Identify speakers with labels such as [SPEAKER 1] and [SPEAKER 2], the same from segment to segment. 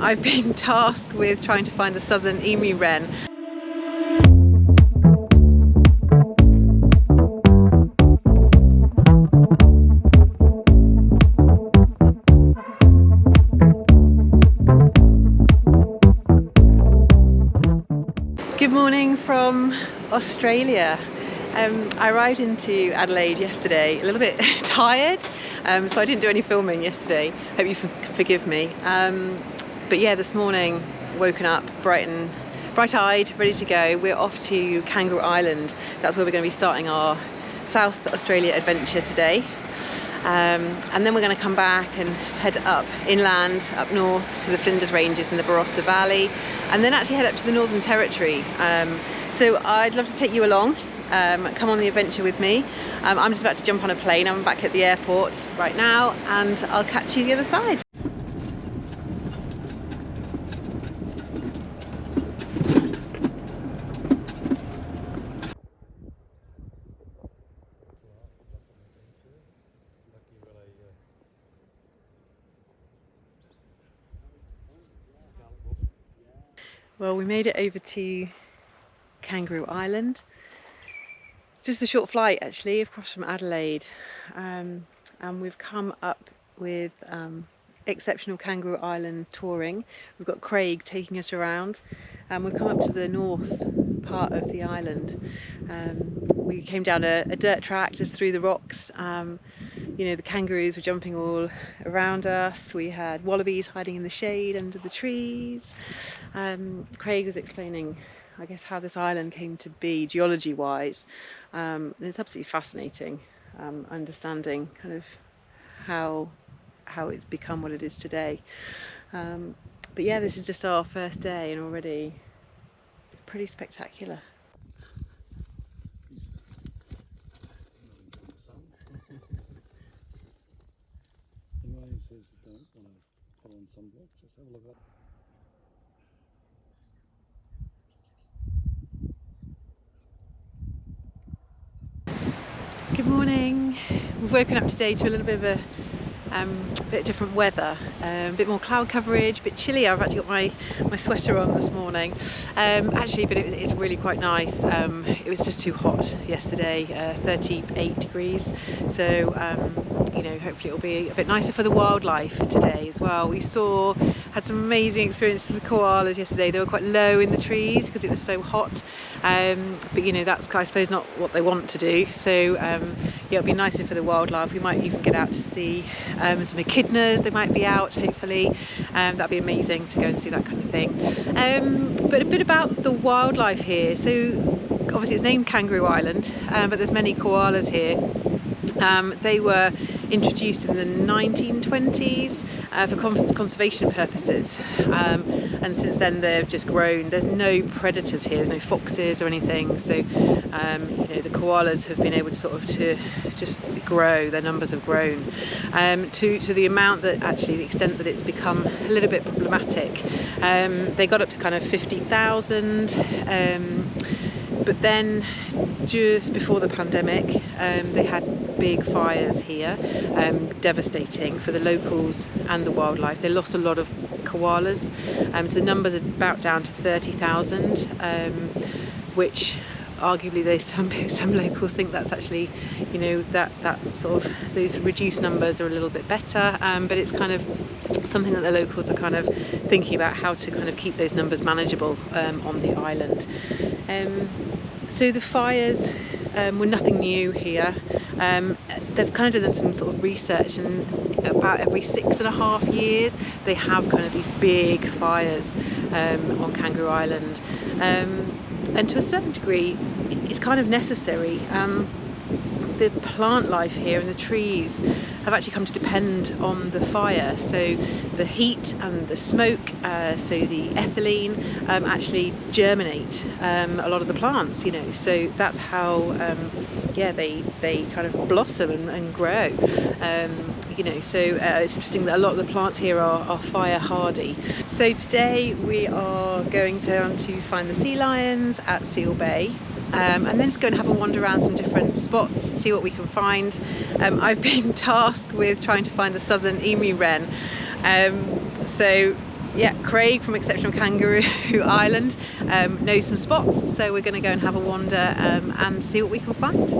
[SPEAKER 1] I've been tasked with trying to find the southern Emu Wren. Good morning from Australia. I arrived into Adelaide yesterday a little bit tired, so I didn't do any filming yesterday. Hope you forgive me. But yeah, this morning, woken up bright-eyed, ready to go. We're off to Kangaroo Island. That's where we're going to be starting our South Australia adventure today. And then we're going to come back and head up inland, up north to the Flinders Ranges and the Barossa Valley, and then actually head up to the Northern Territory. So I'd love to take you along, come on the adventure with me. I'm just about to jump on a plane. I'm back at the airport right now, and I'll catch you the other side. Well, we made it over to Kangaroo Island. Just a short flight actually across from Adelaide, and we've come up with exceptional Kangaroo Island touring. We've got Craig taking us around, and we've come up to the north part of the island. We came down a dirt track just through the rocks. You know, the kangaroos were jumping all around us. We had wallabies hiding in the shade under the trees. Craig was explaining, I guess, how this island came to be geology wise, and it's absolutely fascinating understanding kind of how it's become what it is today. But yeah, this is just our first day and already pretty spectacular.
[SPEAKER 2] Just have a look at it.
[SPEAKER 1] Good morning. We've woken up today to a little bit of a bit different weather, a bit more cloud coverage, a bit chilly. I've actually got my sweater on this morning, actually, but it's really quite nice. It was just too hot yesterday, 38 degrees, so you know, hopefully it'll be a bit nicer for the wildlife today as well. We had some amazing experiences with koalas yesterday. They were quite low in the trees because it was so hot, but you know, that's, I suppose, not what they want to do. So yeah, it'll be nicer for the wildlife. We might even get out to see some echidnas. They might be out, hopefully. That'd be amazing to go and see that kind of thing. But a bit about the wildlife here. So obviously it's named Kangaroo Island, but there's many koalas here. They were introduced in the 1920s for conservation purposes, and since then they've just grown. There's no predators here, there's no foxes or anything, so you know, the koalas have been able to sort of to just grow. Their numbers have grown to the amount that actually, the extent that it's become a little bit problematic. They got up to kind of 50,000, but then just before the pandemic they had big fires here, devastating for the locals and the wildlife. They lost a lot of koalas, so the numbers are about down to 30,000, which arguably some locals think that's actually, you know, that sort of, those reduced numbers are a little bit better, but it's kind of something that the locals are kind of thinking about, how to kind of keep those numbers manageable on the island. So the fires were nothing new here. They've kind of done some sort of research, and about every 6.5 years they have kind of these big fires on Kangaroo Island, and to a certain degree it's kind of necessary. The plant life here and the trees have actually come to depend on the fire, so the heat and the smoke, so the ethylene actually germinate a lot of the plants, you know, so that's how yeah, they kind of blossom and grow, you know, so it's interesting that a lot of the plants here are fire hardy. So today we are going down to find the sea lions at Seal Bay, and then just go and have a wander around some different spots, see what we can find. I've been tasked with trying to find the southern Emu Wren, so Yeah, Craig from Exceptional Kangaroo Island knows some spots, so we're going to go and have a wander and see what we can find.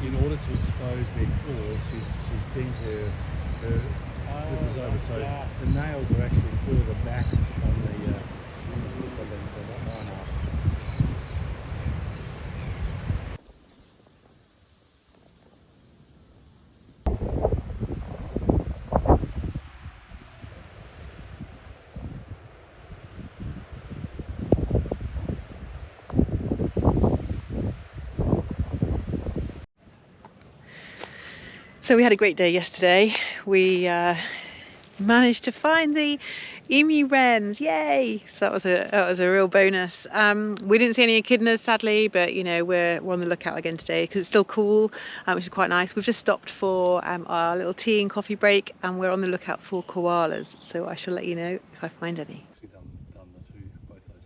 [SPEAKER 2] In order to expose their claws, she's bent her flippers over, so the nails are actually further back on the flipper than what mine are.
[SPEAKER 1] So we had a great day yesterday. We managed to find the Emu Wrens, yay! So that was a real bonus. We didn't see any echidnas sadly, but you know we're on the lookout again today because it's still cool, which is quite nice. We've just stopped for our little tea and coffee break, and we're on the lookout for koalas. So I shall let you know if I find any.
[SPEAKER 2] Done the two, both those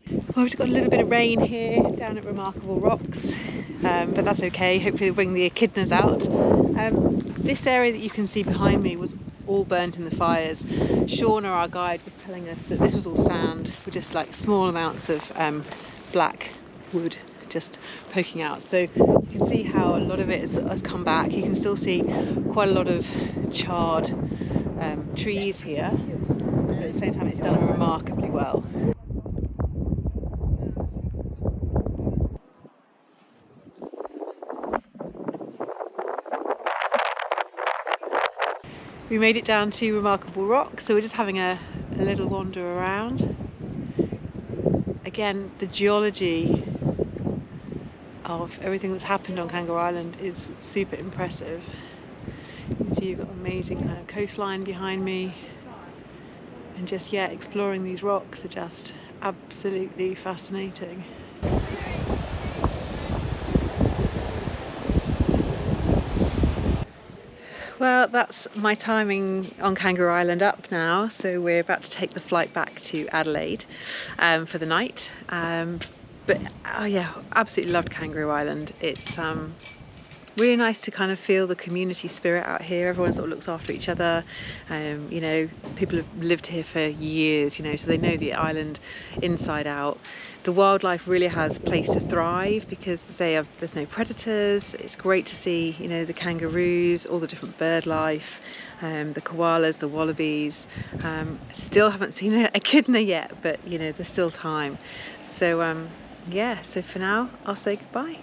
[SPEAKER 2] things.
[SPEAKER 1] Well, we've just got a little bit of rain here down at Remarkable Rocks, but that's okay. Hopefully they'll bring the echidnas out. This area that you can see behind me was all burnt in the fires. Shauna, our guide, was telling us that this was all sand with just like small amounts of black wood just poking out. So you can see how a lot of it has come back. You can still see quite a lot of charred trees here, but at the same time it's done remarkably well. We made it down to Remarkable Rock, so we're just having a little wander around. Again, the geology of everything that's happened on Kangaroo Island is super impressive. You can see you've got amazing kind of coastline behind me, and just exploring these rocks are just absolutely fascinating. Well, that's my timing on Kangaroo Island up now, so we're about to take the flight back to Adelaide for the night. But oh yeah, absolutely loved Kangaroo Island. It's really nice to kind of feel the community spirit out here. Everyone sort of looks after each other. You know, people have lived here for years, you know, so they know the island inside out. The wildlife really has place to thrive because there's no predators. It's great to see, you know, the kangaroos, all the different bird life, the koalas, the wallabies. Still haven't seen an echidna yet, but you know, there's still time. So yeah, so for now, I'll say goodbye.